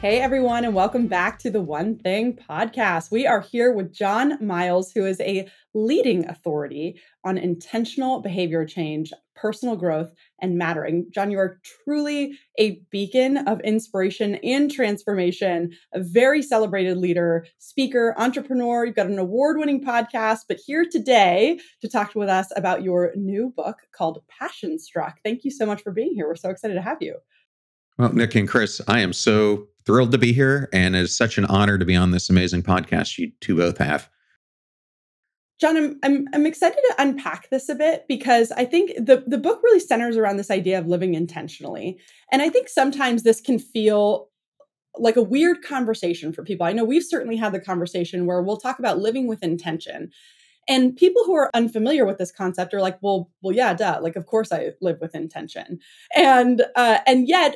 Hey, everyone, and welcome back to the One Thing podcast. We are here with John Miles, who is a leading authority on intentional behavior change, personal growth, and mattering. John, you are truly a beacon of inspiration and transformation, a very celebrated leader, speaker, entrepreneur. You've got an award-winning podcast, but here today to talk with us about your new book called Passion Struck. Thank you so much for being here. We're so excited to have you. Well, Nick and Chris, I am so thrilled to be here, and it is such an honor to be on this amazing podcast you two both have. John, I'm excited to unpack this a bit because I think the book really centers around this idea of living intentionally. And I think sometimes this can feel like a weird conversation for people. I know we've certainly had the conversation where we'll talk about living with intention. And people who are unfamiliar with this concept are like, well, yeah, duh. Like, of course, I live with intention, and yet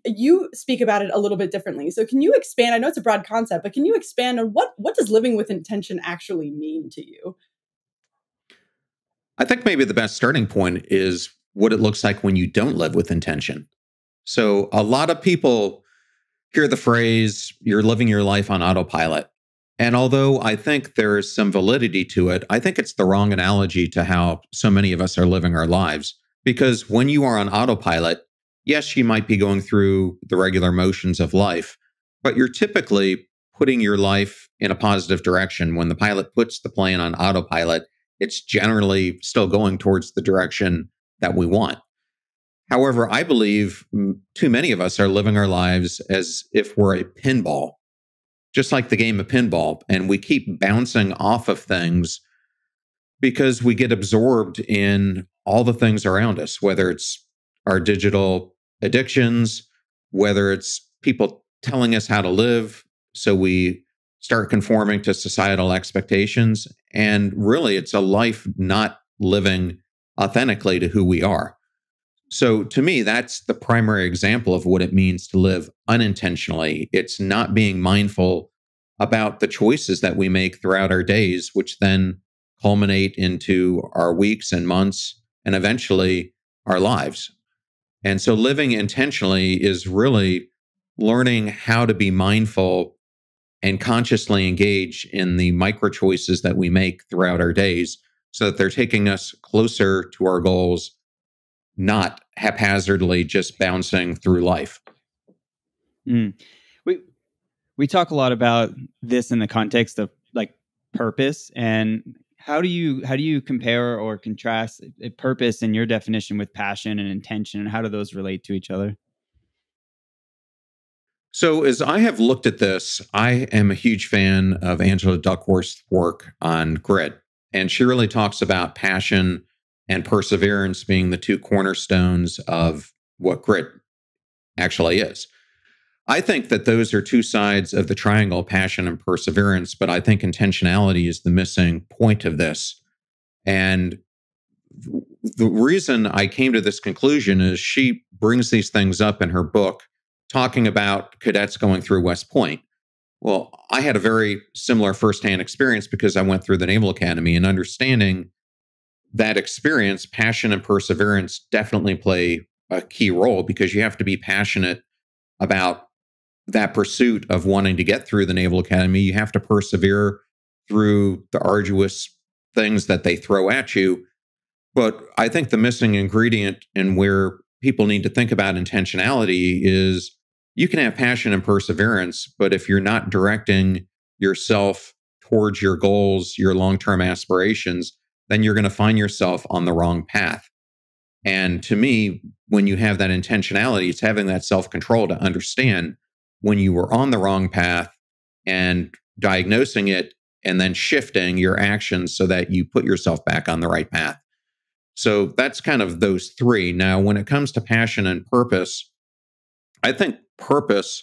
you speak about it a little bit differently. So, can you expand? I know it's a broad concept, but can you expand on what does living with intention actually mean to you? I think maybe the best starting point is what it looks like when you don't live with intention. So, a lot of people hear the phrase, you're living your life on autopilot. And although I think there is some validity to it, I think it's the wrong analogy to how so many of us are living our lives. Because when you are on autopilot, yes, you might be going through the regular motions of life, but you're typically putting your life in a positive direction. When the pilot puts the plane on autopilot, it's generally still going towards the direction that we want. However, I believe too many of us are living our lives as if we're a pinball, just like the game of pinball, and we keep bouncing off of things because we get absorbed in all the things around us, whether it's our digital addictions, whether it's people telling us how to live. So we start conforming to societal expectations. And really, it's a life not living authentically to who we are. So to me, that's the primary example of what it means to live unintentionally. It's not being mindful about the choices that we make throughout our days, which then culminate into our weeks and months and eventually our lives. And so living intentionally is really learning how to be mindful and consciously engage in the micro choices that we make throughout our days so that they're taking us closer to our goals, not haphazardly just bouncing through life. Mm. We talk a lot about this in the context of like purpose, and how do you compare or contrast a purpose in your definition with passion and intention, and how do those relate to each other? So as I have looked at this, I am a huge fan of Angela Duckworth's work on grit, and she really talks about passion and perseverance being the two cornerstones of what grit actually is. I think that those are two sides of the triangle, passion and perseverance, but I think intentionality is the missing point of this. And the reason I came to this conclusion is she brings these things up in her book, talking about cadets going through West Point. Well, I had a very similar firsthand experience because I went through the Naval Academy, and understanding that experience, passion and perseverance definitely play a key role because you have to be passionate about that pursuit of wanting to get through the Naval Academy. You have to persevere through the arduous things that they throw at you. But I think the missing ingredient and where people need to think about intentionality is you can have passion and perseverance, but if you're not directing yourself towards your goals, your long-term aspirations, then you're going to find yourself on the wrong path. And to me, when you have that intentionality, it's having that self-control to understand when you were on the wrong path and diagnosing it and then shifting your actions so that you put yourself back on the right path. So that's kind of those three. Now, when it comes to passion and purpose, I think purpose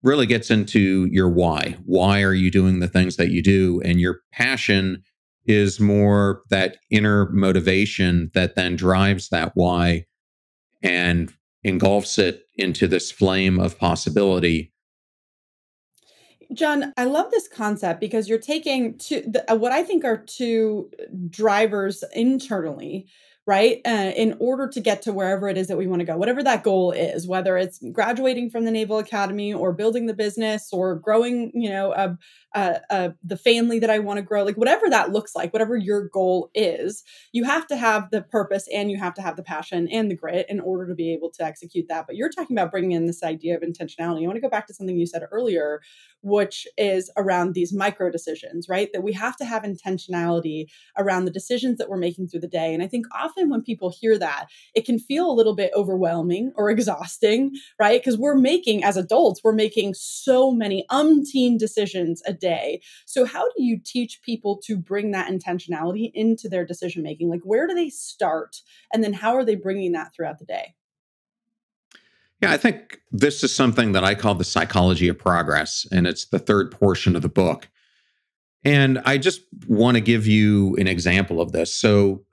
really gets into your why. Why are you doing the things that you do? And your passion is more that inner motivation that then drives that why and engulfs it into this flame of possibility. John, I love this concept because you're taking what I think are two drivers internally right? In order to get to wherever it is that we want to go, whatever that goal is, whether it's graduating from the Naval Academy or building the business or growing, the family that I want to grow, like whatever that looks like, whatever your goal is, you have to have the purpose and you have to have the passion and the grit in order to be able to execute that. But you're talking about bringing in this idea of intentionality. I want to go back to something you said earlier, which is around these micro decisions, right? That we have to have intentionality around the decisions that we're making through the day. And I think often when people hear that, it can feel a little bit overwhelming or exhausting, right? Because as adults, we're making so many umpteen decisions a day. So how do you teach people to bring that intentionality into their decision making? Like, where do they start? And then how are they bringing that throughout the day? Yeah, I think this is something that I call the psychology of progress, and it's the third portion of the book. And I just want to give you an example of this. So,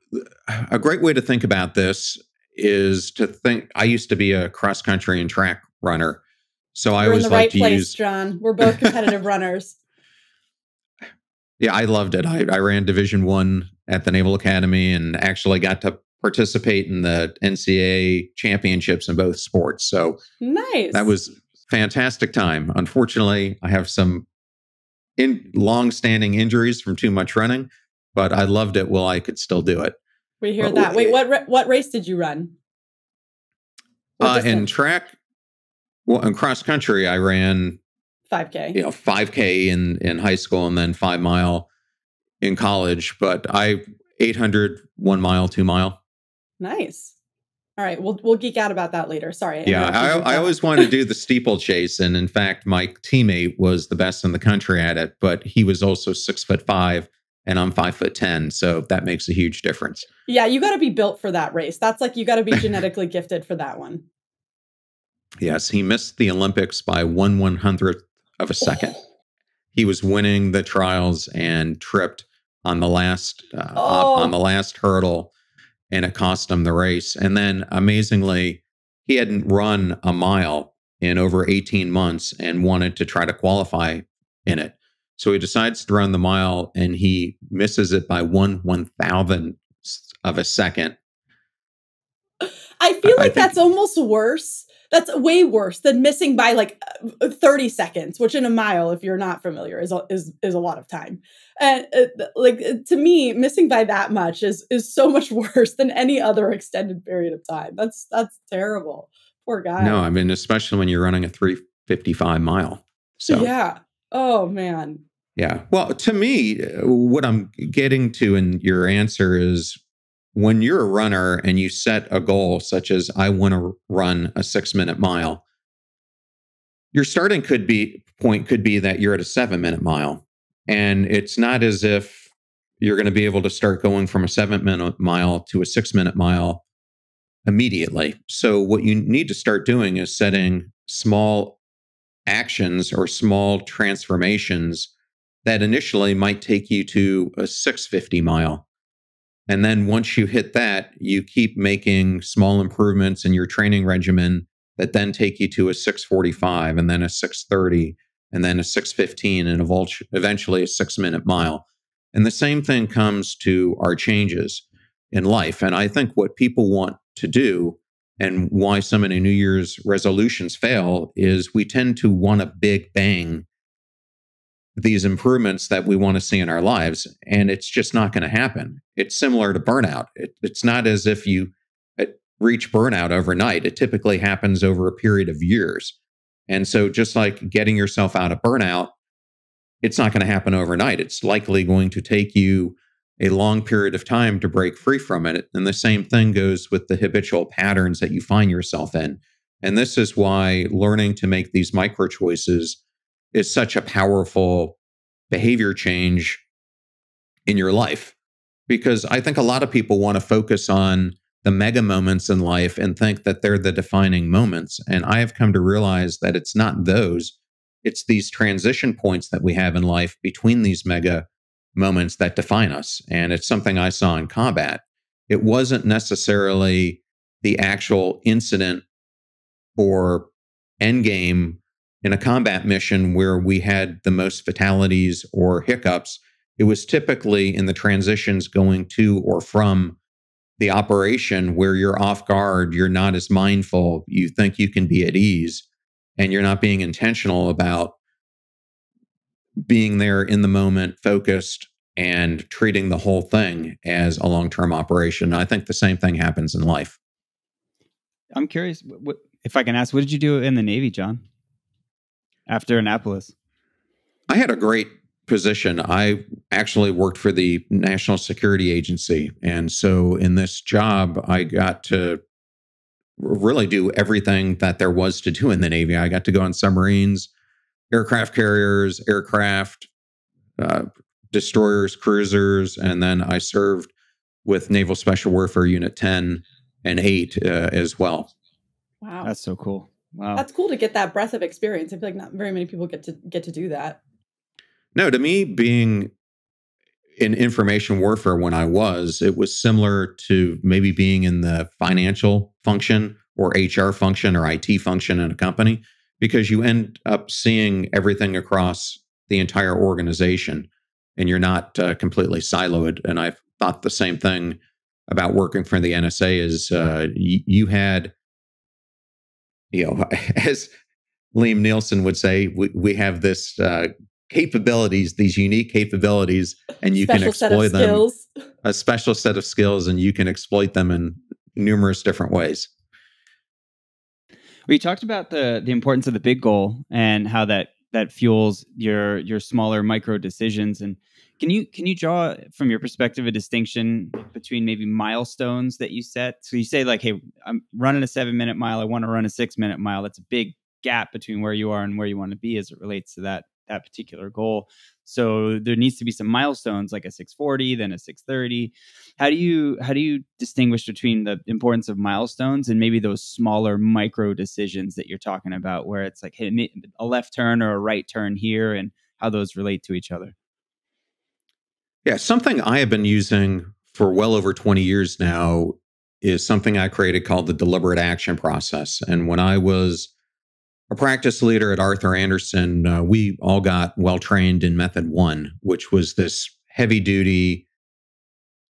a great way to think about this is to think I used to be a cross country and track runner. So, I You're in the always like right to place, use. John. We're both competitive runners. Yeah, I loved it. I ran Division 1 at the Naval Academy and actually got to participate in the NCAA championships in both sports. So, Nice. that was fantastic time. Unfortunately, I have some long-standing injuries from too much running, but I loved it while I could still do it. We hear that. Wait, what race did you run? In track, well, in cross country, I ran 5K. 5K in high school and then 5 mile in college. But 800, 1 mile, 2 mile. Nice. All right, we'll geek out about that later. Sorry. Yeah, I always wanted to do the steeplechase, and in fact, my teammate was the best in the country at it. But he was also 6'5", and I'm 5'10", so that makes a huge difference. Yeah, you got to be built for that race. That's like you got to be genetically gifted for that one. Yes, he missed the Olympics by 1/100th of a second. He was winning the trials and tripped on the last hurdle, and it cost him the race. And then, amazingly, he hadn't run a mile in over 18 months and wanted to try to qualify in it. So he decides to run the mile, and he misses it by 1/1000th of a second. I feel like that's almost worse. That's way worse than missing by like 30 seconds, which in a mile, if you're not familiar, is a lot of time. And to me, missing by that much is so much worse than any other extended period of time. That's terrible. Poor guy. No, I mean, especially when you're running a 3:55 mile. So yeah. Oh man. Yeah. Well, to me, what I'm getting to in your answer is when you're a runner and you set a goal such as I want to run a 6-minute mile, your starting point could be that you're at a 7-minute mile. And it's not as if you're going to be able to start going from a 7-minute mile to a 6-minute mile immediately. So what you need to start doing is setting small actions or small transformations that initially might take you to a 650 mile. And then once you hit that, you keep making small improvements in your training regimen that then take you to a 645 and then a 630 and then a 615 and eventually a 6-minute mile. And the same thing comes to our changes in life. And I think what people want to do and why so many New Year's resolutions fail is we tend to want a big bang these improvements that we want to see in our lives, and it's just not going to happen. It's similar to burnout. It's not as if you reach burnout overnight. It typically happens over a period of years. And so just like getting yourself out of burnout, it's not going to happen overnight. It's likely going to take you a long period of time to break free from it. And the same thing goes with the habitual patterns that you find yourself in. And this is why learning to make these micro choices is such a powerful behavior change in your life. Because I think a lot of people want to focus on the mega moments in life and think that they're the defining moments. And I have come to realize that it's not those. It's these transition points that we have in life between these mega moments that define us. And it's something I saw in combat. It wasn't necessarily the actual incident or end game in a combat mission where we had the most fatalities or hiccups. It was typically in the transitions going to or from the operation where you're off guard, you're not as mindful, you think you can be at ease, and you're not being intentional about being there in the moment, focused, and treating the whole thing as a long-term operation. I think the same thing happens in life. I'm curious, if I can ask, what did you do in the Navy, John, after Annapolis? I had a great position. I actually worked for the National Security Agency. And so in this job, I got to really do everything that there was to do in the Navy. I got to go on submarines, aircraft carriers, aircraft, uh, destroyers, cruisers, and then I served with Naval Special Warfare Unit 10 and 8 as well. Wow. That's so cool. Wow. That's cool to get that breadth of experience. I feel like not very many people get to do that. No, to me, being in information warfare when it was similar to maybe being in the financial function or HR function or IT function in a company, because you end up seeing everything across the entire organization and you're not completely siloed. And I thought the same thing about working for the NSA is you had, as Liam Nielsen would say, we have this capabilities, these unique capabilities, and you can exploit them. A special set of skills, and you can exploit them in numerous different ways. We talked about the importance of the big goal and how that fuels your smaller micro decisions. And can you draw, from your perspective, a distinction between maybe milestones that you set? So you say, like, hey, I'm running a 7-minute mile, I want to run a 6-minute mile. That's a big gap between where you are and where you want to be as it relates to that particular goal. So there needs to be some milestones, like a 6:40, then a 6:30. How do you distinguish between the importance of milestones and maybe those smaller micro decisions that you're talking about, where it's like, hey, a left turn or a right turn here, and how those relate to each other? Yeah, something I have been using for well over 20 years now is something I created called the deliberate action process. And when I was a practice leader at Arthur Andersen, we all got well trained in Method 1, which was this heavy duty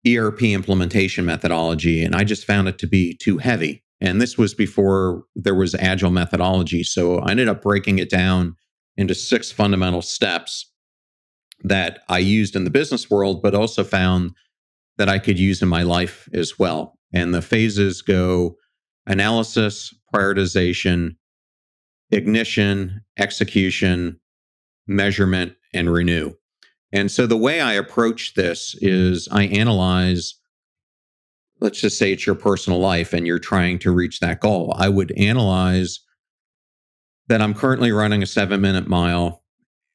ERP implementation methodology. And I just found it to be too heavy. And this was before there was agile methodology. So I ended up breaking it down into 6 fundamental steps that I used in the business world, but also found that I could use in my life as well. And the phases go analysis, prioritization, ignition, execution, measurement, and renew. And so the way I approach this is I analyze, let's just say it's your personal life and you're trying to reach that goal. I would analyze that I'm currently running a 7-minute mile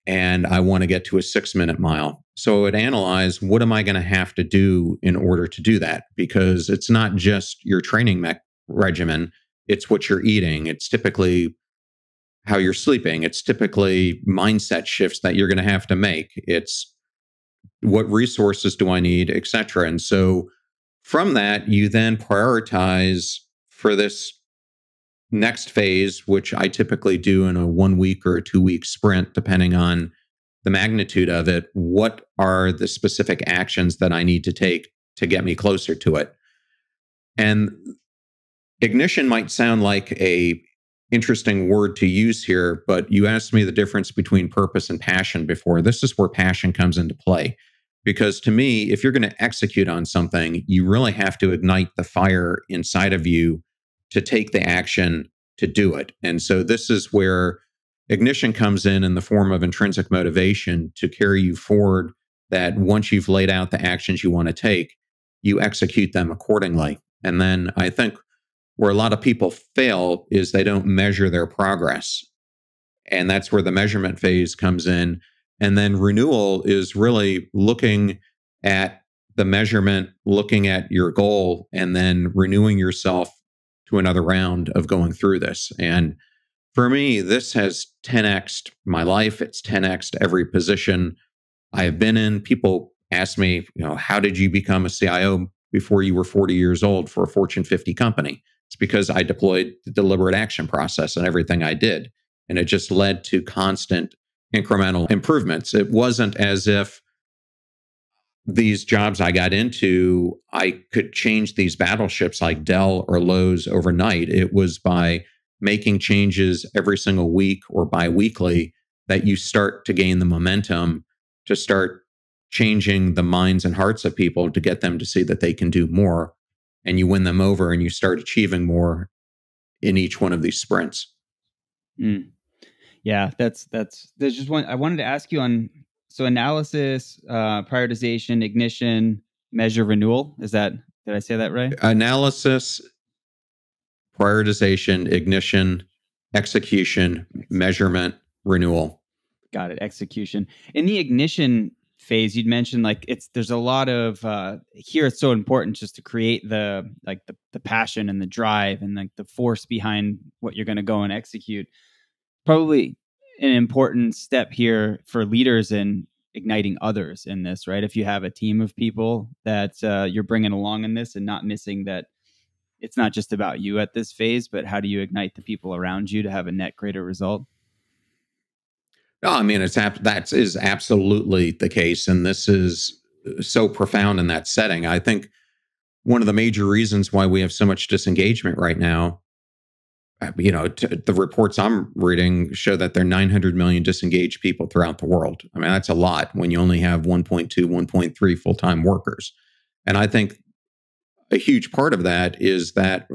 and I want to get to a 6-minute mile. So I would analyze, what am I going to have to do in order to do that? Because it's not just your training regimen, it's what you're eating. It's typically how you're sleeping. It's typically mindset shifts that you're going to have to make. It's what resources do I need, et cetera. And so from that, you then prioritize for this next phase, which I typically do in a 1-week or a 2-week sprint, depending on the magnitude of it. What are the specific actions that I need to take to get me closer to it? And ignition might sound like a interesting word to use here, but you asked me the difference between purpose and passion before. This is where passion comes into play. Because to me, if you're going to execute on something, you really have to ignite the fire inside of you to take the action to do it. And so this is where ignition comes in the form of intrinsic motivation to carry you forward, that once you've laid out the actions you want to take, you execute them accordingly. And then I think where a lot of people fail is they don't measure their progress. And that's where the measurement phase comes in. And then renewal is really looking at the measurement, looking at your goal, and then renewing yourself to another round of going through this. And for me, this has 10x'd my life. It's 10x'd every position I have been in. People ask me, how did you become a CIO before you were 40 years old for a Fortune 50 company? It's because I deployed the deliberate action process in everything I did. And it just led to constant incremental improvements. It wasn't as if these jobs I got into, I could change these battleships like Dell or Lowe's overnight. It was by making changes every single week or bi-weekly that you start to gain the momentum to start changing the minds and hearts of people to get them to see that they can do more. And you win them over and you start achieving more in each one of these sprints. Mm. Yeah, there's just one I wanted to ask you on. So analysis, prioritization, ignition, measure, renewal. Did I say that right? Analysis, prioritization, ignition, execution, measurement, renewal. Got it. Execution. In the ignition phase, you'd mentioned like there's a lot of here. It's so important just to create the passion and the drive and like the force behind what you're going to go and execute. Probably an important step here for leaders in igniting others in this, right? If you have a team of people that you're bringing along in this and not missing that it's not just about you at this phase, but how do you ignite the people around you to have a net greater result? No, I mean, that is absolutely the case. And this is so profound in that setting. I think one of the major reasons why we have so much disengagement right now, the reports I'm reading show that there are 900 million disengaged people throughout the world. I mean, that's a lot when you only have 1.2, 1.3 full-time workers. And I think a huge part of that is that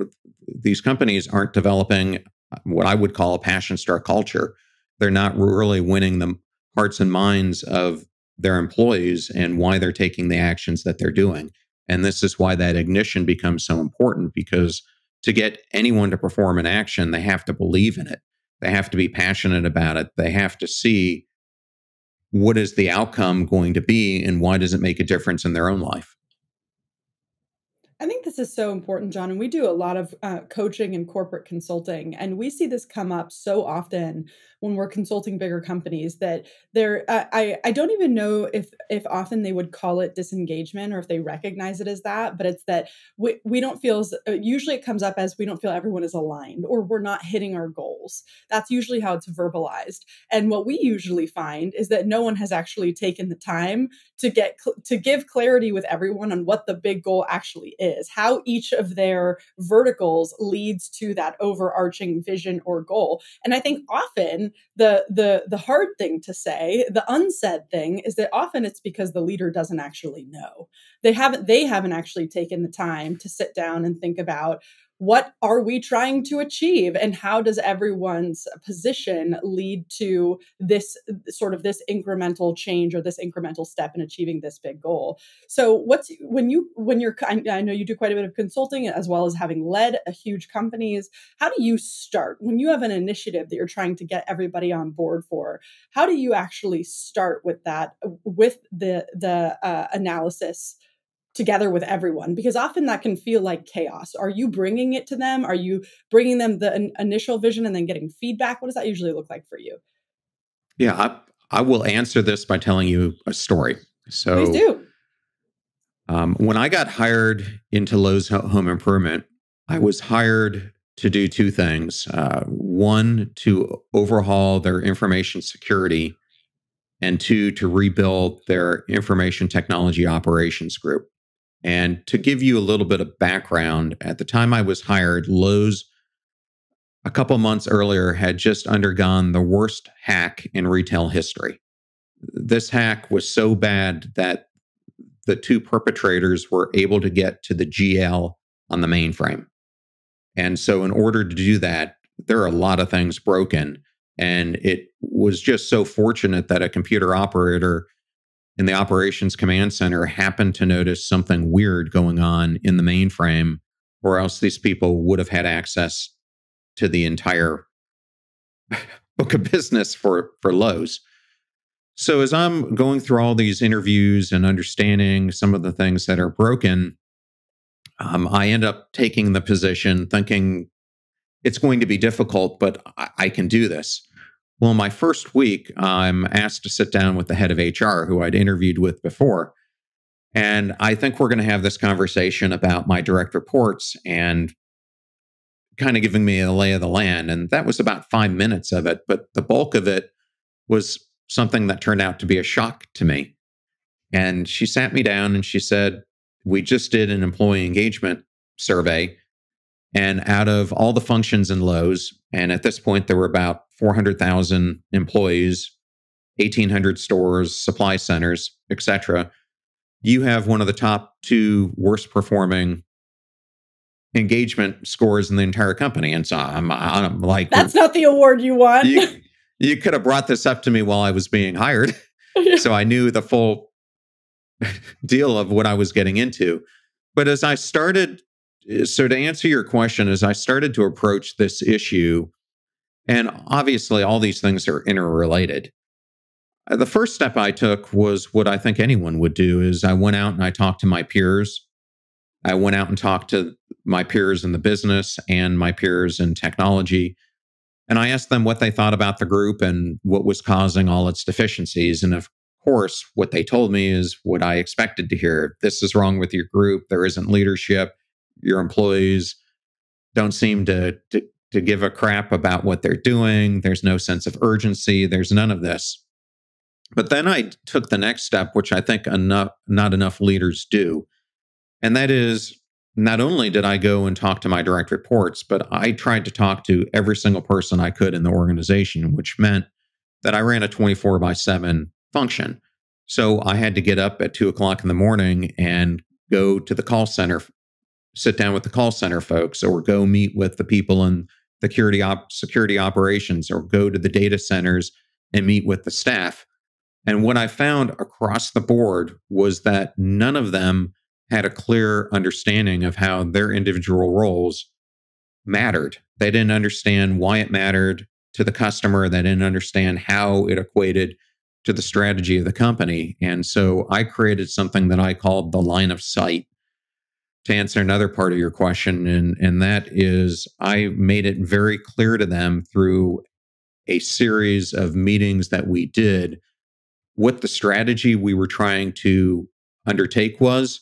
these companies aren't developing what I would call a passion star culture. They're not really winning the hearts and minds of their employees and why they're taking the actions that they're doing. And this is why that ignition becomes so important, because to get anyone to perform an action, they have to believe in it. They have to be passionate about it. They have to see what is the outcome going to be and why does it make a difference in their own life. I think this is so important, John. And we do a lot of coaching and corporate consulting. And we see this come up so often when we're consulting bigger companies that I don't even know if often they would call it disengagement or if they recognize it as that, but it's that we don't feel, usually it comes up as we don't feel everyone is aligned or we're not hitting our goals. That's usually how it's verbalized. And what we usually find is that no one has actually taken the time to give clarity with everyone on what the big goal actually is, how each of their verticals leads to that overarching vision or goal. And I think often the hard thing to say, the unsaid thing, is that often it's because the leader doesn't actually know. They haven't actually taken the time to sit down and think about, what are we trying to achieve and how does everyone's position lead to this incremental change or this incremental step in achieving this big goal. So I know you do quite a bit of consulting as well as having led a huge companies. How do you start when you have an initiative that you're trying to get everybody on board for? How do you actually start with that, with the analysis together with everyone? Because often that can feel like chaos. Are you bringing it to them? Are you bringing them the initial vision and then getting feedback? What does that usually look like for you? Yeah, I will answer this by telling you a story. Please So, do. when I got hired into Lowe's Home Improvement, I was hired to do two things. One, to overhaul their information security, and two, to rebuild their information technology operations group. And to give you a little bit of background, at the time I was hired, Lowe's, a couple months earlier, had just undergone the worst hack in retail history. This hack was so bad that the two perpetrators were able to get to the GL on the mainframe. And so, in order to do that, there are a lot of things broken. And it was just so fortunate that a computer operator in the operations command center happened to notice something weird going on in the mainframe, or else these people would have had access to the entire book of business for Lowe's. So as I'm going through all these interviews and understanding some of the things that are broken, I end up taking the position thinking it's going to be difficult, but I can do this. Well, my first week, I'm asked to sit down with the head of HR who I'd interviewed with before. And I think we're going to have this conversation about my direct reports and kind of giving me a lay of the land. And that was about 5 minutes of it. But the bulk of it was something that turned out to be a shock to me. And she sat me down and she said, we just did an employee engagement survey. And out of all the functions in Lowe's, and at this point, there were about 400,000 employees, 1,800 stores, supply centers, etc. You have one of the top two worst performing engagement scores in the entire company. And so I'm like, that's not the award you want. You could have brought this up to me while I was being hired. So I knew the full deal of what I was getting into. But as I started, so to answer your question, as I started to approach this issue, and obviously all these things are interrelated, the first step I took was what I think anyone would do is I went out and I talked to my peers. I went out and talked to my peers in the business and my peers in technology. And I asked them what they thought about the group and what was causing all its deficiencies. And of course, what they told me is what I expected to hear. This is wrong with your group. There isn't leadership. Your employees don't seem to give a crap about what they're doing. There's no sense of urgency. There's none of this. But then I took the next step, which I think not enough leaders do. And that is, not only did I go and talk to my direct reports, but I tried to talk to every single person I could in the organization, which meant that I ran a 24/7 function. So I had to get up at 2:00 in the morning and go to the call center, sit down with the call center folks, or go meet with the people in the security operations, or go to the data centers and meet with the staff. And what I found across the board was that none of them had a clear understanding of how their individual roles mattered. They didn't understand why it mattered to the customer. They didn't understand how it equated to the strategy of the company. And so I created something that I called the line of sight to answer another part of your question. And that is, I made it very clear to them through a series of meetings that we did what the strategy we were trying to undertake was,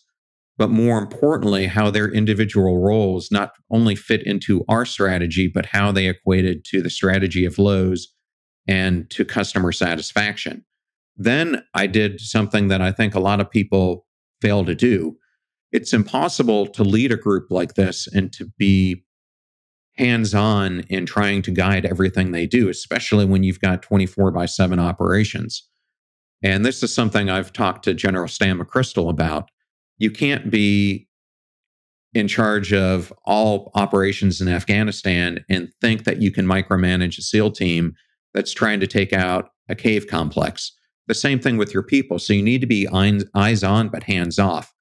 but more importantly, how their individual roles not only fit into our strategy, but how they equated to the strategy of Lowe's and to customer satisfaction. Then I did something that I think a lot of people fail to do. It's impossible to lead a group like this and to be hands-on in trying to guide everything they do, especially when you've got 24/7 operations. And this is something I've talked to General Stan McChrystal about. You can't be in charge of all operations in Afghanistan and think that you can micromanage a SEAL team that's trying to take out a cave complex. The same thing with your people. So you need to be eyes on, but hands off,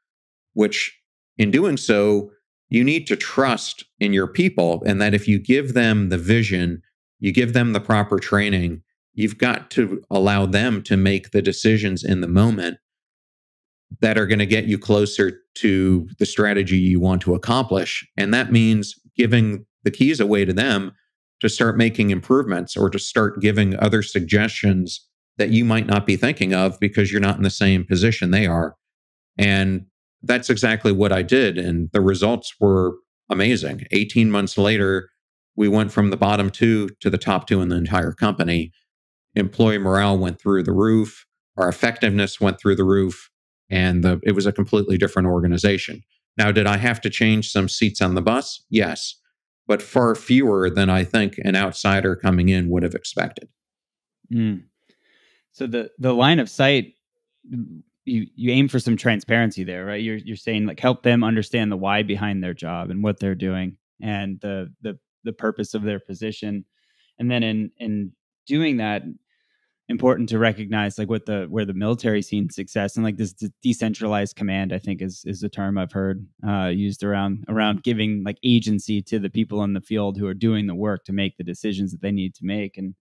which in doing so, you need to trust in your people. And that if you give them the vision, you give them the proper training, you've got to allow them to make the decisions in the moment that are going to get you closer to the strategy you want to accomplish. And that means giving the keys away to them to start making improvements or to start giving other suggestions that you might not be thinking of because you're not in the same position they are. And that's exactly what I did. And the results were amazing. 18 months later, we went from the bottom two to the top two in the entire company. Employee morale went through the roof. Our effectiveness went through the roof. And it was a completely different organization. Now, did I have to change some seats on the bus? Yes, but far fewer than I think an outsider coming in would have expected. Mm. So the line of sight, you aim for some transparency there, right? You're saying like help them understand the why behind their job and what they're doing and the purpose of their position, and then in doing that, important to recognize like where the military seen success and like this decentralized command, I think is a term I've heard used around giving like agency to the people in the field who are doing the work to make the decisions that they need to make. And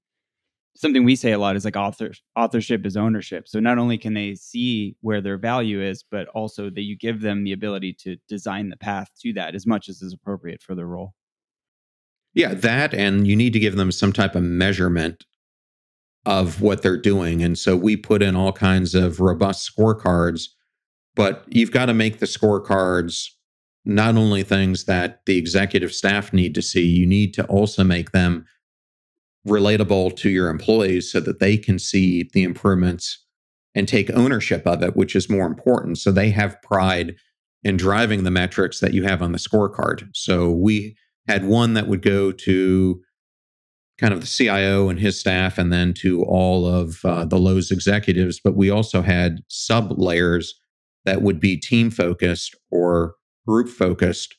something we say a lot is like authorship is ownership. So not only can they see where their value is, but also that you give them the ability to design the path to that as much as is appropriate for their role. Yeah, that, and you need to give them some type of measurement of what they're doing. And so we put in all kinds of robust scorecards, but you've got to make the scorecards not only things that the executive staff need to see, you need to also make them relatable to your employees so that they can see the improvements and take ownership of it, which is more important. So they have pride in driving the metrics that you have on the scorecard. So we had one that would go to kind of the CIO and his staff, and then to all of the Lowe's executives. But we also had sub layers that would be team focused or group focused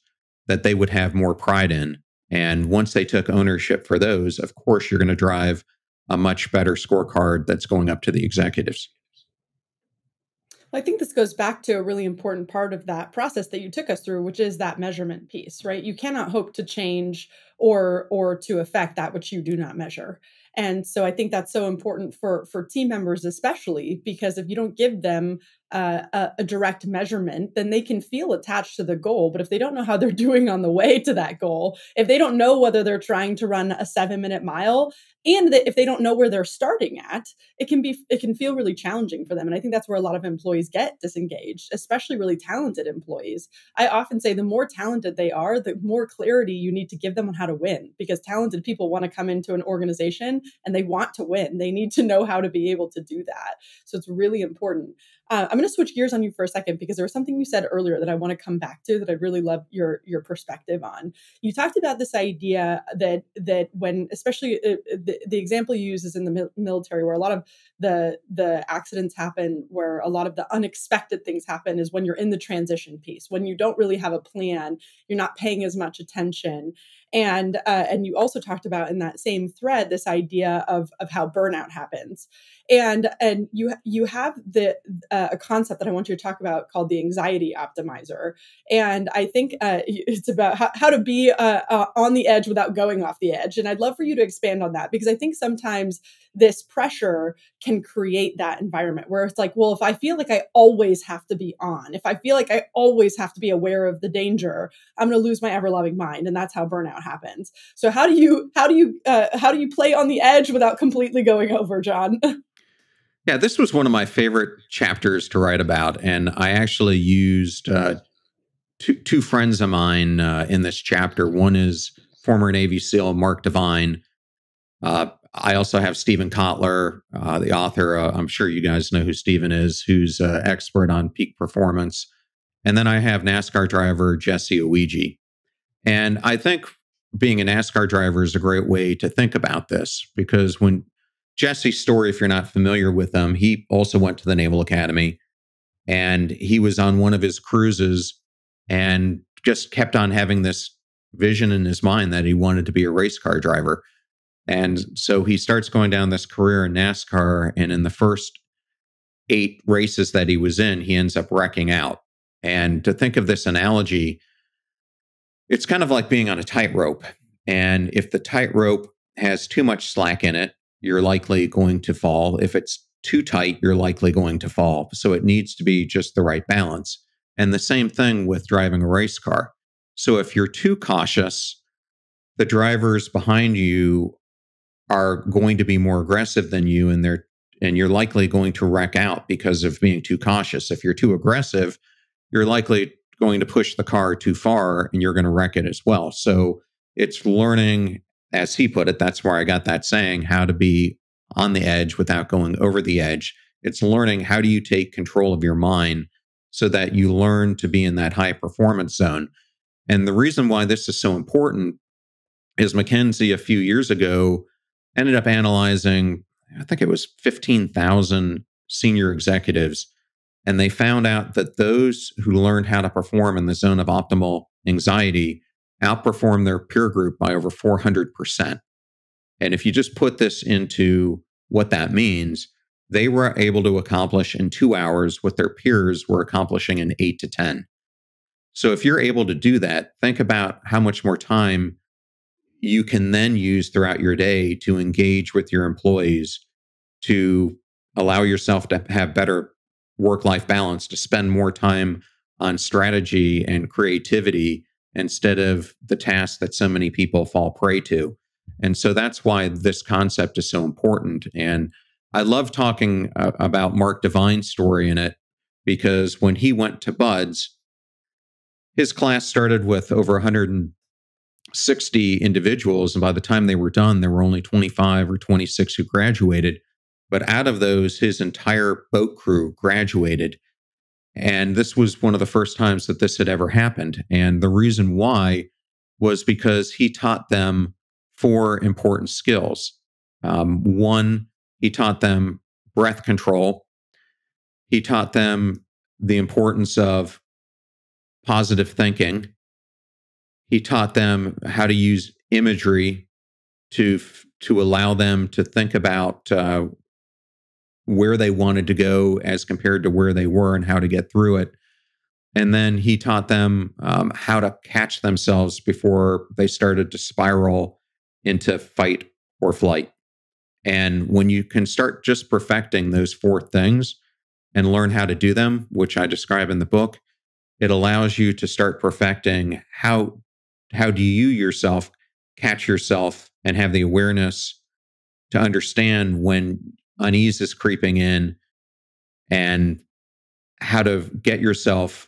that they would have more pride in. And once they took ownership for those, of course, you're going to drive a much better scorecard that's going up to the executives. Well, I think this goes back to a really important part of that process that you took us through, which is that measurement piece, right? You cannot hope to change or to affect that which you do not measure. And so I think that's so important for team members, especially because if you don't give them a direct measurement, then they can feel attached to the goal. But if they don't know how they're doing on the way to that goal, if they don't know whether they're trying to run a 7-minute mile, and if they don't know where they're starting at, it can feel really challenging for them. And I think that's where a lot of employees get disengaged, especially really talented employees. I often say the more talented they are, the more clarity you need to give them on how to win, because talented people want to come into an organization and they want to win. They need to know how to be able to do that. So it's really important. I'm going to switch gears on you for a second, because there was something you said earlier that I want to come back to that I'd really love your perspective on. You talked about this idea that when, especially the example you use is in the military, where a lot of the accidents happen, where a lot of the unexpected things happen, is when you're in the transition piece, when you don't really have a plan, you're not paying as much attention. And you also talked about in that same thread this idea of how burnout happens, and you have a concept that I want you to talk about called the anxiety optimizer, and I think it's about how to be on the edge without going off the edge. And I'd love for you to expand on that, because I think sometimes this pressure can create that environment where it's like, well, if I feel like I always have to be on, if I feel like I always have to be aware of the danger, I'm going to lose my ever-loving mind, and that's how burnout happens. So how do you play on the edge without completely going over, John? Yeah, this was one of my favorite chapters to write about, and I actually used two friends of mine in this chapter. One is former Navy SEAL Mark Devine. I also have Stephen Kotler, the author. I'm sure you guys know who Stephen is, who's an expert on peak performance. And then I have NASCAR driver Jesse Ouija. And I think being a NASCAR driver is a great way to think about this, because when Jesse's story, if you're not familiar with him, he also went to the Naval Academy, and he was on one of his cruises and just kept on having this vision in his mind that he wanted to be a race car driver. And so he starts going down this career in NASCAR. And in the first 8 races that he was in, he ends up wrecking out. And to think of this analogy, it's kind of like being on a tightrope. And if the tightrope has too much slack in it, you're likely going to fall. If it's too tight, you're likely going to fall. So it needs to be just the right balance. And the same thing with driving a race car. So if you're too cautious, the drivers behind you are going to be more aggressive than you, and you're likely going to wreck out because of being too cautious. If you're too aggressive, you're likely going to push the car too far, and you're going to wreck it as well. So it's learning, as he put it, that's where I got that saying, how to be on the edge without going over the edge. It's learning, how do you take control of your mind so that you learn to be in that high performance zone. And the reason why this is so important is McKinsey a few years ago ended up analyzing, I think it was 15,000 senior executives. And they found out that those who learned how to perform in the zone of optimal anxiety outperformed their peer group by over 400%. And if you just put this into what that means, they were able to accomplish in 2 hours what their peers were accomplishing in 8 to 10. So if you're able to do that, think about how much more time you can then use throughout your day to engage with your employees, to allow yourself to have better work-life balance, to spend more time on strategy and creativity instead of the tasks that so many people fall prey to. And so that's why this concept is so important. And I love talking about Mark Devine's story in it, because when he went to Buds, his class started with over 160 individuals. And by the time they were done, there were only 25 or 26 who graduated. But out of those, his entire boat crew graduated. And this was one of the first times that this had ever happened. And the reason why was because he taught them four important skills. One, he taught them breath control. He taught them the importance of positive thinking. He taught them how to use imagery to allow them to think about where they wanted to go as compared to where they were and how to get through it. And then he taught them how to catch themselves before they started to spiral into fight or flight. And when you can start just perfecting those four things and learn how to do them, which I describe in the book, it allows you to start perfecting how do you yourself catch yourself and have the awareness to understand when unease is creeping in and how to get yourself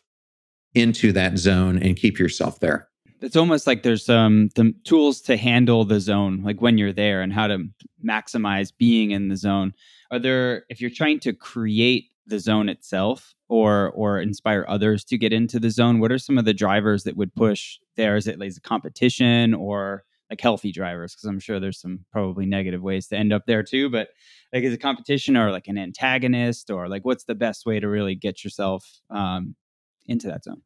into that zone and keep yourself there. It's almost like there's the tools to handle the zone, like when you're there and how to maximize being in the zone. Are there, if you're trying to create the zone itself or inspire others to get into the zone, what are some of the drivers that would push there? Is it like a competition or like healthy drivers? Because I'm sure there's some probably negative ways to end up there too. But like, is it competition or like an antagonist, or like what's the best way to really get yourself into that zone?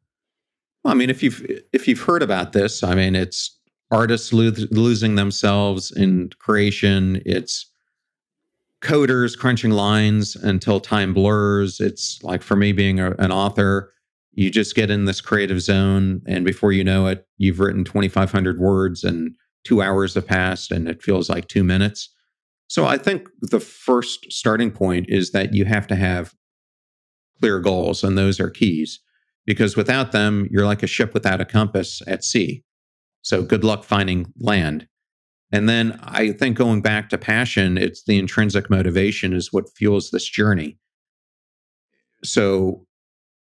Well, I mean, if you've heard about this, I mean, it's artists losing themselves in creation. It's coders crunching lines until time blurs. It's like, for me, being an author, you just get in this creative zone, and before you know it, you've written 2,500 words, and 2 hours have passed, and it feels like 2 minutes. So I think the first starting point is that you have to have clear goals, and those are keys, because without them, you're like a ship without a compass at sea. So good luck finding land. And then I think, going back to passion, it's the intrinsic motivation is what fuels this journey. So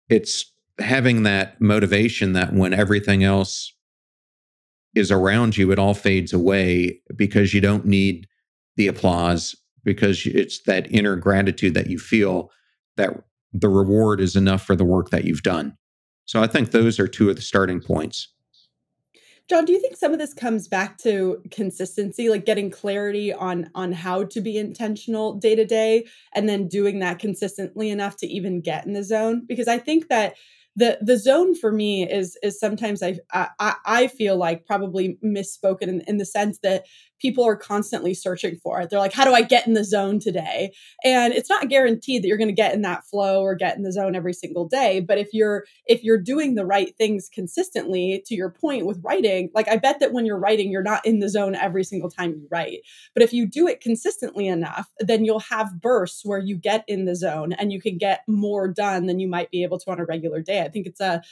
it's having that motivation that when everything else is around you, it all fades away because you don't need the applause, because it's that inner gratitude that you feel that the reward is enough for the work that you've done. So I think those are two of the starting points. John, do you think some of this comes back to consistency, like getting clarity on how to be intentional day to day, and then doing that consistently enough to even get in the zone? Because I think that the zone for me is sometimes I feel like probably misspoken in the sense that people are constantly searching for it. They're like, how do I get in the zone today? And it's not guaranteed that you're going to get in that flow or get in the zone every single day. But if you're doing the right things consistently, to your point with writing, like I bet that when you're writing, you're not in the zone every single time you write. But if you do it consistently enough, then you'll have bursts where you get in the zone and you can get more done than you might be able to on a regular day. I think it's a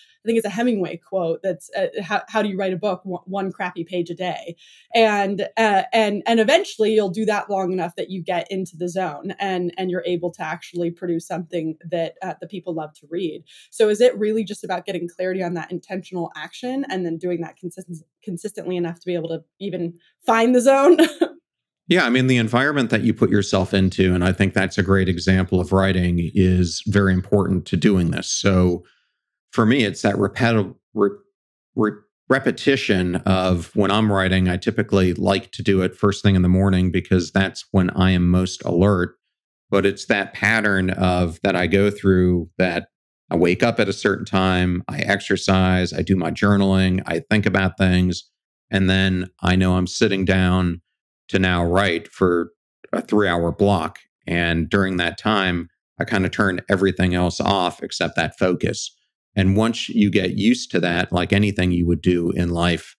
Hemingway quote that's how do you write a book? One crappy page a day. And eventually you'll do that long enough that you get into the zone and you're able to actually produce something that the people love to read. So is it really just about getting clarity on that intentional action and then doing that consistently enough to be able to even find the zone? Yeah, I mean, the environment that you put yourself into, and I think that's a great example of writing, is very important to doing this. So for me, it's that repetition of, when I'm writing, I typically like to do it first thing in the morning because that's when I am most alert. But it's that pattern of that I go through, that I wake up at a certain time, I exercise, I do my journaling, I think about things, and then I know I'm sitting down to now write for a 3 hour block. And during that time, I kind of turn everything else off except that focus. And once you get used to that, like anything you would do in life,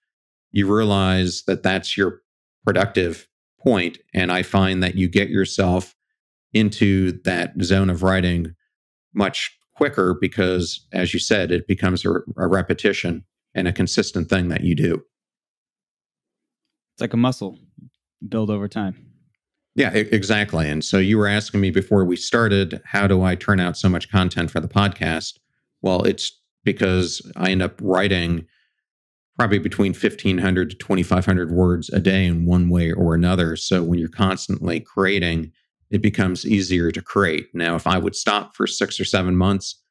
you realize that that's your productive point. And I find that you get yourself into that zone of writing much quicker because, as you said, it becomes a repetition and a consistent thing that you do. It's like a muscle build over time. Yeah, exactly. And so you were asking me before we started, how do I turn out so much content for the podcast? Well, it's because I end up writing probably between 1,500 to 2,500 words a day in one way or another. So when you're constantly creating, it becomes easier to create. Now, if I would stop for 6 or 7 months,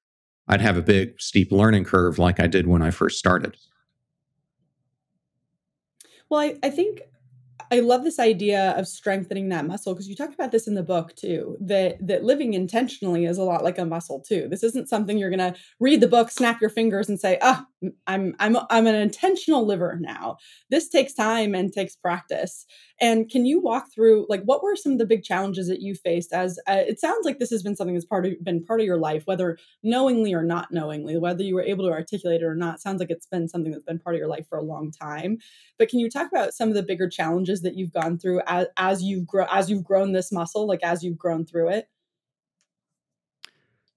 I'd have a big, steep learning curve like I did when I first started. Well, I think I love this idea of strengthening that muscle because you talked about this in the book too, that living intentionally is a lot like a muscle too. This isn't something you're going to read the book, snap your fingers and say, "Ah, I'm an intentional liver now." This takes time and takes practice. And can you walk through like what were some of the big challenges that you faced as it sounds like this has been something that's been part of your life, whether knowingly or not knowingly, whether you were able to articulate it or not. Sounds like it's been something that's been part of your life for a long time. But can you talk about some of the bigger challenges that you've gone through as you've grown this muscle, like as you've grown through it?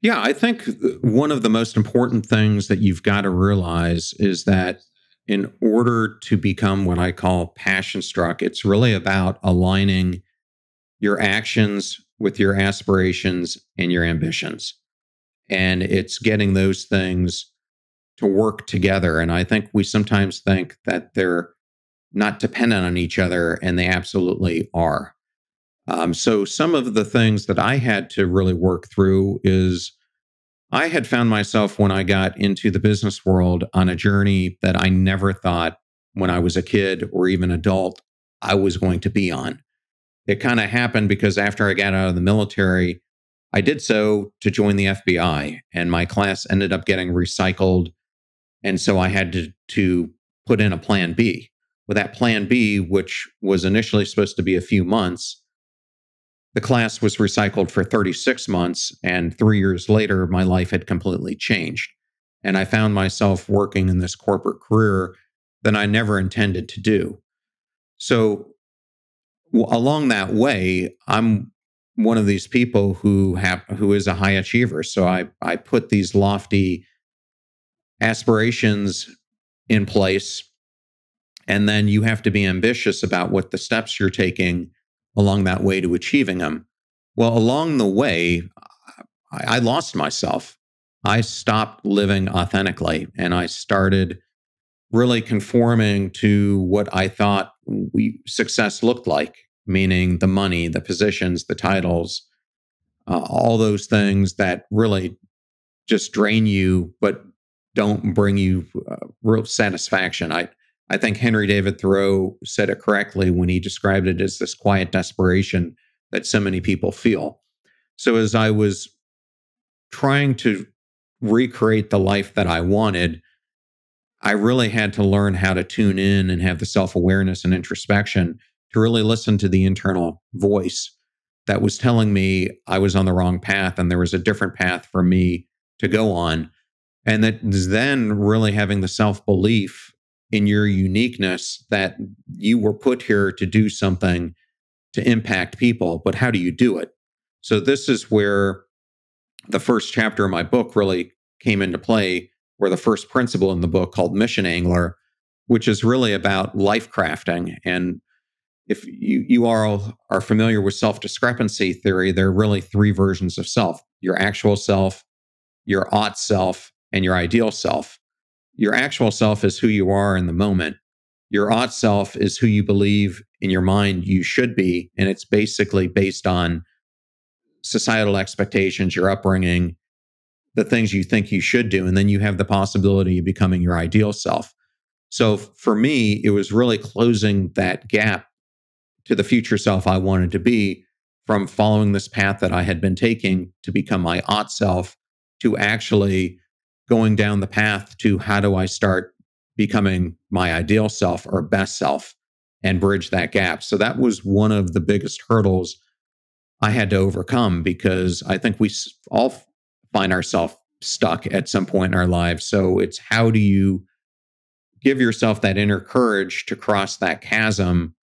Yeah, I think one of the most important things that you've got to realize is that in order to become what I call passion struck, it's really about aligning your actions with your aspirations and your ambitions. And it's getting those things to work together. And I think we sometimes think that they're not dependent on each other, and they absolutely are. So, some of the things that I had to really work through is I had found myself when I got into the business world on a journey that I never thought when I was a kid or even adult I was going to be on. It kind of happened because after I got out of the military, I did so to join the FBI, and my class ended up getting recycled. And so I had to put in a plan B. With that plan B, which was initially supposed to be a few months, the class was recycled for 36 months. And 3 years later, my life had completely changed. And I found myself working in this corporate career that I never intended to do. So along that way, I'm one of these people who is a high achiever. So I put these lofty aspirations in place, and then you have to be ambitious about what the steps you're taking along that way to achieving them. Well, along the way, I lost myself. I stopped living authentically, and I started really conforming to what I thought success looked like, meaning the money, the positions, the titles, all those things that really just drain you, but don't bring you real satisfaction. I think Henry David Thoreau said it correctly when he described it as this quiet desperation that so many people feel. So as I was trying to recreate the life that I wanted, I really had to learn how to tune in and have the self-awareness and introspection to really listen to the internal voice that was telling me I was on the wrong path and there was a different path for me to go on. And that is then really having the self-belief in your uniqueness that you were put here to do something to impact people, but how do you do it? So this is where the first chapter of my book really came into play, where the first principle in the book called Mission Angler, which is really about life crafting. And if you are familiar with self-discrepancy theory, there are really three versions of self: your actual self, your ought self, and your ideal self. Your actual self is who you are in the moment. Your ought self is who you believe in your mind you should be. And it's basically based on societal expectations, your upbringing, the things you think you should do. And then you have the possibility of becoming your ideal self. So for me, it was really closing that gap to the future self I wanted to be, from following this path that I had been taking to become my ought self, to actually going down the path to how do I start becoming my ideal self or best self and bridge that gap. So that was one of the biggest hurdles I had to overcome, because I think we all find ourselves stuck at some point in our lives. So it's how do you give yourself that inner courage to cross that chasm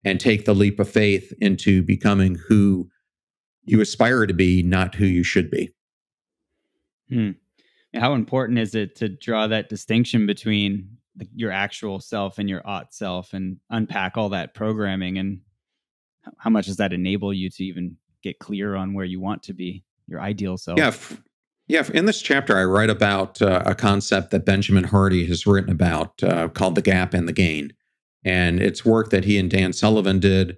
and take the leap of faith into becoming who you aspire to be, not who you should be. Hmm. How important is it to draw that distinction between your actual self and your ought self, and unpack all that programming? And how much does that enable you to even get clear on where you want to be, your ideal self? Yeah. In this chapter, I write about a concept that Benjamin Hardy has written about called the gap and the gain. And it's work that he and Dan Sullivan did.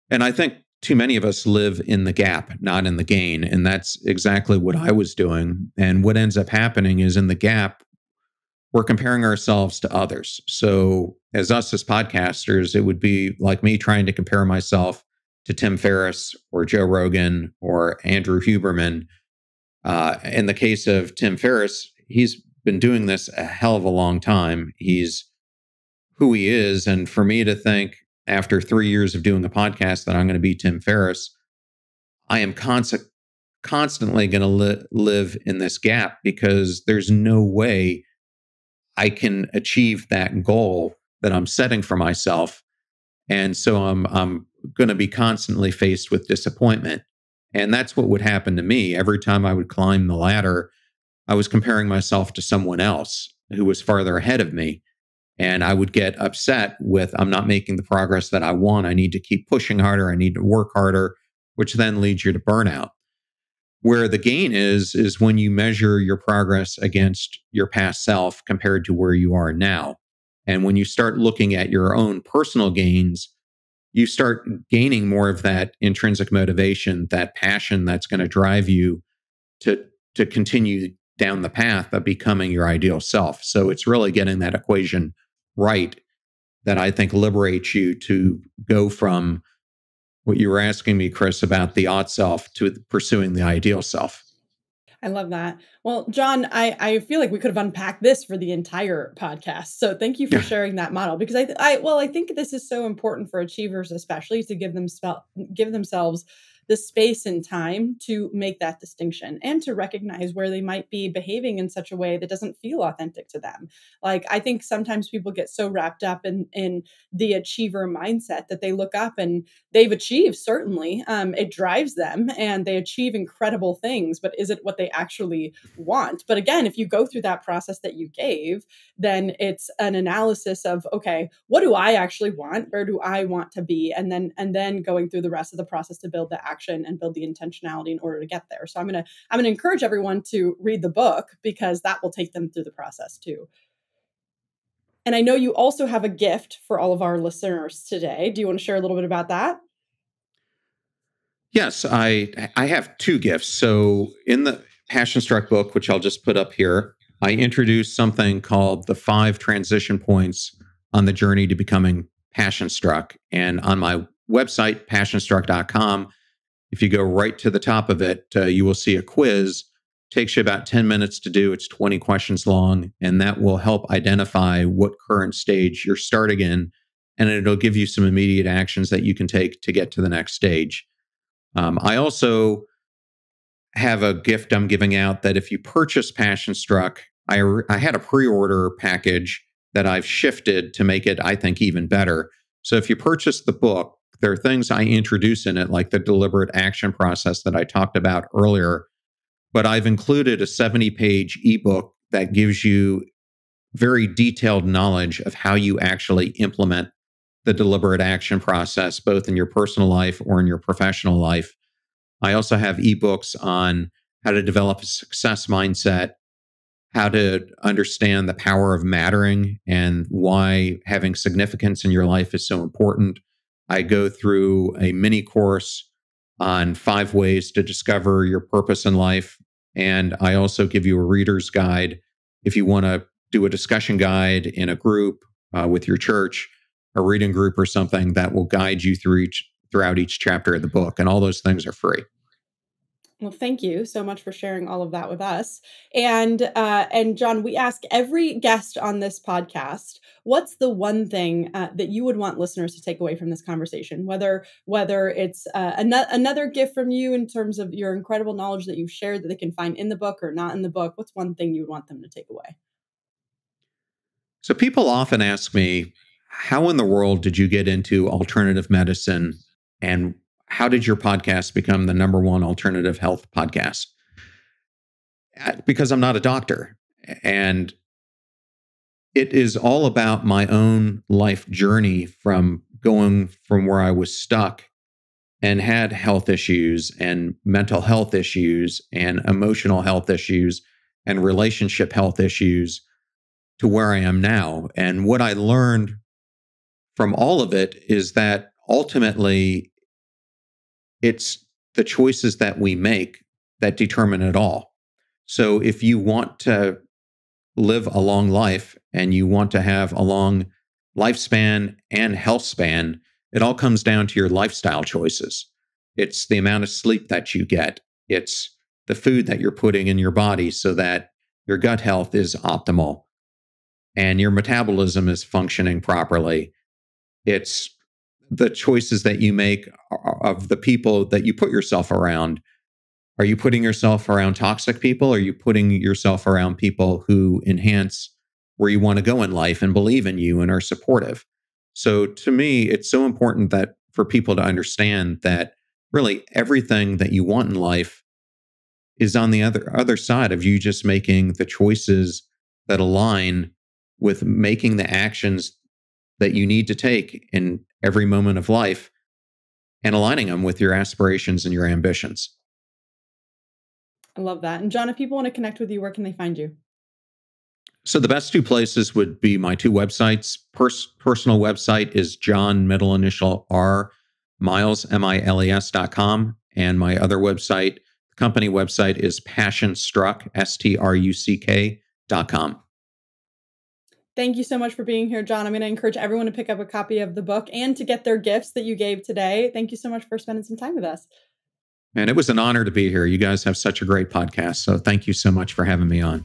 And I think too many of us live in the gap, not in the gain. And that's exactly what I was doing. And what ends up happening is in the gap, we're comparing ourselves to others. So as podcasters, it would be like me trying to compare myself to Tim Ferriss or Joe Rogan or Andrew Huberman. In the case of Tim Ferriss, he's been doing this a hell of a long time. He's who he is. And for me to think after 3 years of doing a podcast that I'm going to be Tim Ferriss, I am constantly going to live in this gap because there's no way I can achieve that goal that I'm setting for myself. And so I'm going to be constantly faced with disappointment. And that's what would happen to me. Every time I would climb the ladder, I was comparing myself to someone else who was farther ahead of me. And I would get upset with, I'm not making the progress that I want. I need to keep pushing harder. I need to work harder, which then leads you to burnout. Where the gain is when you measure your progress against your past self compared to where you are now. And when you start looking at your own personal gains, you start gaining more of that intrinsic motivation, that passion that's going to drive you to continue down the path of becoming your ideal self. So it's really getting that equation right that I think liberates you to go from what you were asking me, Chris, about the odd self to pursuing the ideal self. I love that. Well, John, I feel like we could have unpacked this for the entire podcast. So thank you for sharing that model because I think this is so important for achievers, especially to give themselves the space and time to make that distinction and to recognize where they might be behaving in such a way that doesn't feel authentic to them. Like, I think sometimes people get so wrapped up in the achiever mindset that they look up and they've achieved, certainly. It drives them and they achieve incredible things, but is it what they actually want? But again, if you go through that process that you gave, then it's an analysis of, okay, what do I actually want? Where do I want to be? And then going through the rest of the process to build the action and build the intentionality in order to get there. So I'm going to encourage everyone to read the book because that will take them through the process too. And I know you also have a gift for all of our listeners today. Do you want to share a little bit about that? Yes, I have two gifts. So in the Passion Struck book, which I'll just put up here, I introduced something called the 5 transition points on the journey to becoming passion struck. And on my website, passionstruck.com, if you go right to the top of it, you will see a quiz. Takes you about 10 minutes to do. It's 20 questions long, and that will help identify what current stage you're starting in. And it'll give you some immediate actions that you can take to get to the next stage. I also have a gift I'm giving out that if you purchase Passion Struck, I had a pre-order package that I've shifted to make it, I think, even better. So if you purchase the book, there are things I introduce in it, like the deliberate action process that I talked about earlier. But I've included a 70-page ebook that gives you very detailed knowledge of how you actually implement the deliberate action process, both in your personal life or in your professional life. I also have ebooks on how to develop a success mindset, how to understand the power of mattering and why having significance in your life is so important. I go through a mini course on 5 ways to discover your purpose in life. And I also give you a reader's guide if you want to do a discussion guide in a group with your church, a reading group or something that will guide you throughout each chapter of the book. And all those things are free. Well, thank you so much for sharing all of that with us. And John, we ask every guest on this podcast, what's the one thing that you would want listeners to take away from this conversation? Whether it's another gift from you in terms of your incredible knowledge that you've shared that they can find in the book or not in the book, what's one thing you would want them to take away? So people often ask me, how in the world did you get into alternative medicine, and how did your podcast become the #1 alternative health podcast? Because I'm not a doctor. And it is all about my own life journey from going from where I was stuck and had health issues and mental health issues and emotional health issues and relationship health issues to where I am now. And what I learned from all of it is that ultimately it's the choices that we make that determine it all. So if you want to live a long life and you want to have a long lifespan and health span, it all comes down to your lifestyle choices. It's the amount of sleep that you get. It's the food that you're putting in your body so that your gut health is optimal and your metabolism is functioning properly. It's the choices that you make of the people that you put yourself around. Are you putting yourself around toxic people? Are you putting yourself around people who enhance where you want to go in life and believe in you and are supportive? So to me, it's so important that for people to understand that really everything that you want in life is on the other side of you just making the choices that align with making the actions that you need to take in every moment of life and aligning them with your aspirations and your ambitions. I love that. And John, if people want to connect with you, where can they find you? So the best two places would be my two websites. Personal website is John, middle initial R, Miles, MILES.com. And my other website, the company website is passionstruck, STRUCK.com. Thank you so much for being here, John. I'm going to encourage everyone to pick up a copy of the book and to get their gifts that you gave today. Thank you so much for spending some time with us. And it was an honor to be here. You guys have such a great podcast. So thank you so much for having me on.